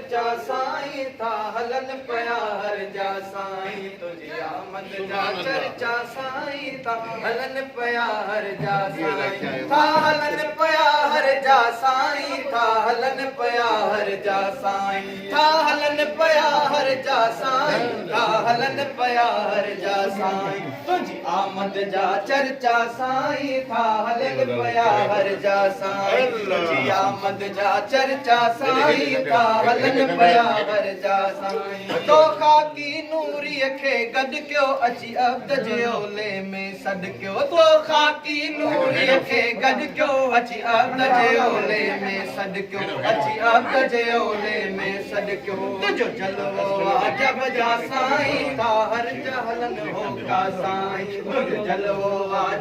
चर्चा साईं था हलन पया हर जा साईं तुझी आमद जा चर्चा साईं था हलन पया हर जा साईं था हलन पया हर जा साईं था हलन पया हर जा साईं था हलन पया हर जा साईं था हलन पया हर जा साईं तुझी आमद जा चर्चा साईं था हलन पया हर जा साईं तुझी आमद जा चर्चा साईं था हलन पया हर जा साईं तो खाकी नूरी खे गड क्यों अची अब्द जे ओले में सद क्यों तो खाकी नूरी खे गड क्यों अची अब्द जे ओले में सद क्यों अची अब्द जे ओले में सद क्यों तुझो जलवो जब जा साईं था हर हलन हो का साईं तुझो जलवो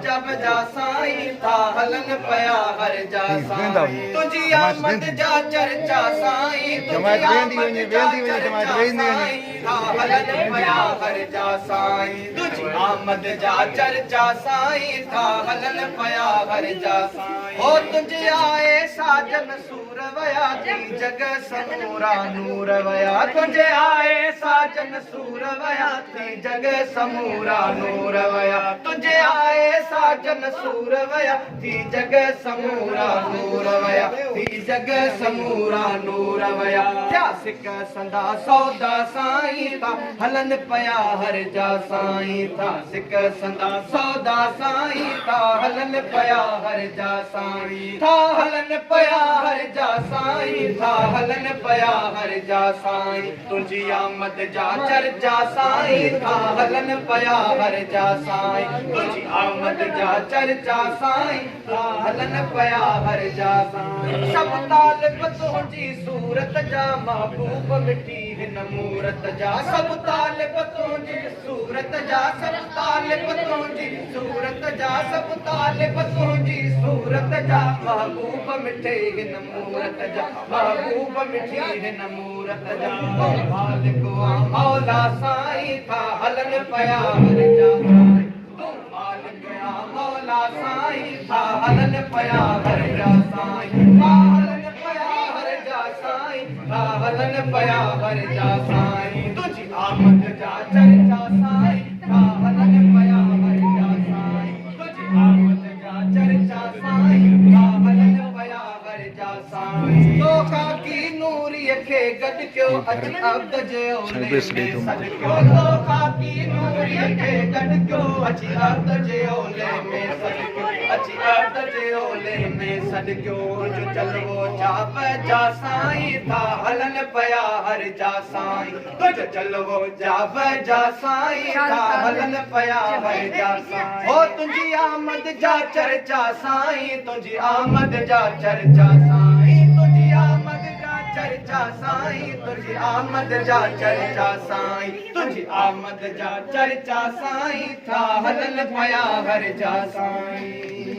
जब जा साईं था हलन पया हर जा साईं तुझी आमद जा चर्चा साईं तुझी आमद जा चर्चा साईं था हलन पया हर जा साईं तुझी आमद जा चर्चा साईं था हलन पया हर जा साईं हो तुझे आए साजन सूर वया थी जग समूरा नूर वया तुझे आए साजन सूर वया थी जग समूरा नूर वया तुझे आए साजन सूर वया थी जग समूरा नूर वया थी जग समूरा नूर वया क्या सिक संदा सौदा साईं था हलन पया हर जा साईं था सिक संदा सौदा साईं था हलन पया हर जा साईं था हलन पया हर जा साईं था हलन पया हर जा साईं तुझी आमद जा चर्चा साईं था हलन पया हर जा साईं तुझी आमद जा चर्चा साईं था हलन पया हर जा साईं सब तालिब तुझी सूरत जा महबूब मिठी हिन मूरत जा सब तालिब तुझी सूरत जा सब तालिब तुझी सूरत जा सब तालिब तुझी सूरत जा महबूब मिठे हिन मूरत जा महबूब मिठी हिन मूरत जा मालिक मौला साईं था हलन पया हर जा साईं मालिक मौला साईं था हलन पया हर जा साईं हलन पया हर जा साईं था हलन पया हर जा साईं तुझी आमद जा चर्चा साईं था हलन पया हर जा साईं तुझी आमद जा चर्चा साईं था हलन पया हर जा साईं तो खाकी नूरी खे गड क्यों अच अब्द जे ओले में सद क्यों तो खाकी नूरी खे गड क्यों अच अब्द जे ओले में सद क्यों अच अब्द जे ओले में सद क्यों जो चलवो जाप जा साईं था हलन पया हर जा साईं तुझ चलवो जाप जा साईं था हलन पया हर जा साईं हो तुझी आमद जा चर्चा साईं तुझी आमद जा चर्चा साईं तुझी आमद जा चर्चा साईं तुझी आमद जा चर्चा साईं तुझी आमद जा चर्चा साईं था हलन पया हर जा साईं